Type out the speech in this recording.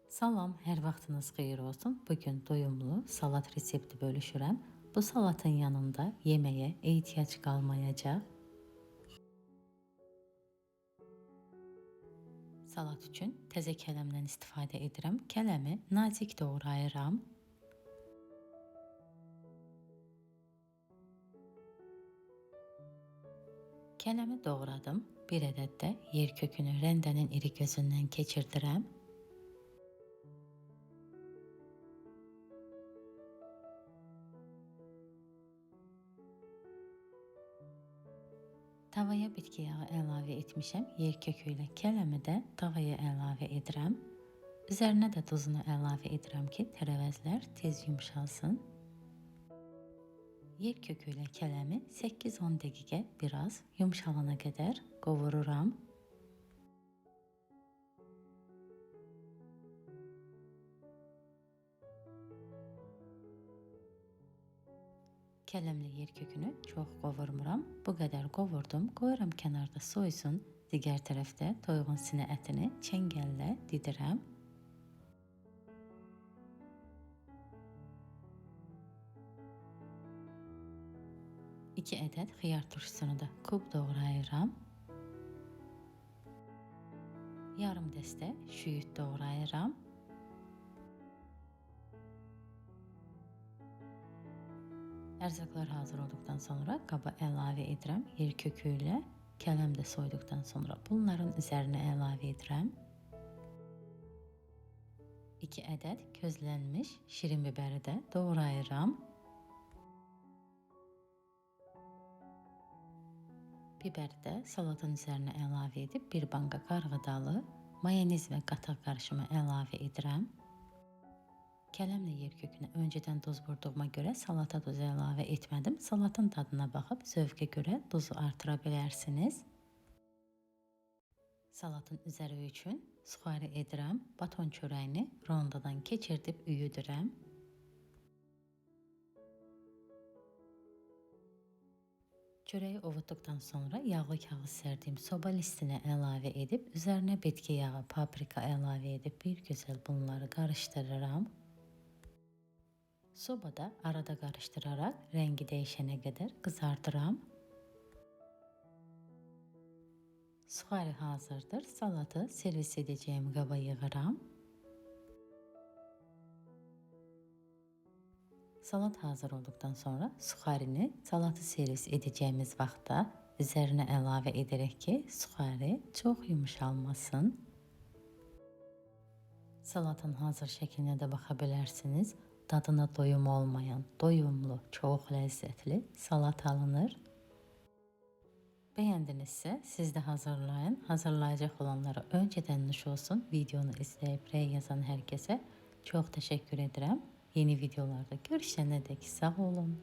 Salam, hər vaxtınız xeyir olsun. Bugün doyumlu salat resepti bölüşürəm. Bu salatın yanında yeməyə ehtiyac qalmayacaq. Salat üçün təzə kələmdən istifadə edirəm. Kələmi nazik doğrayıram. Kələmi doğradım. Bir ədəd də yer kökünü rəndənin iri gözündən keçirdirəm. Tavaya bitki yağı əlavə etmişəm. Yer kökü ilə kələmi də tavaya əlavə edirəm. Üzərinə də duzunu əlavə edirəm ki, tərəvəzlər tez yumşalsın. Yer kökü ilə kələmi 8-10 dəqiqə biraz yumşalana qədər qovururam. Kələmli yer kökünü çox qovurmuram. Bu qədər qovurdum. Qoyuram kənarda soysun. Digər tərəfdə toyuğun sinə ətini çəngəllə didirəm. İki ədəd xiyar turşusunu da kub doğrayıram. Yarım dəstə şüyüd doğrayıram. Ərzaqlar hazır olduqdan sonra qaba əlavə edirəm. Yer kökü ilə kələm də soyduqdan sonra bunların üzərinə əlavə edirəm. 2 ədəd közlənmiş şirin bibəri də doğrayıram. Biberi də salatın üzərinə əlavə edib bir banqa qarğıdalı, mayonez və qatıq qarışımı əlavə edirəm. Kələmlə yer kökünə öncədən duz vurduğuma görə salata duzu əlavə etmədim. Salatın dadına baxıb zövqə görə duzu artıra bilərsiniz. Salatın üzəri üçün suxari edirəm. Baton çörəyini rondadan keçirdib üyüdürəm. Çörəyi ovutduqdan sonra yağlı kağız sərdiyim soba listinə əlavə edib üzərinə bitki yağı, paprika əlavə edib bir gözəl bunları qarışdırıram. Sobada arada qarışdıraraq rəngi dəyişənə qədər qızardıram. Suxari hazırdır. Salatı servis edəcəyim qaba yığıram. Salat hazır olduqdan sonra suxarini salatı servis edəcəyimiz vaxtda üzərinə əlavə edərək ki, suxari çox yumşalmasın. Salatın hazır şəklinə də baxa bilərsiniz. Dadına doyum olmayan, doyumlu, çox ləzzətli salat alınır. Bəyəndinizsə siz də hazırlayın. Hazırlayacaq olanlara öncədən nuş olsun. Videonu izləyib rəy yazan hər kəsə çox təşəkkür edirəm. Yeni videolarda görüşənədək sağ olun.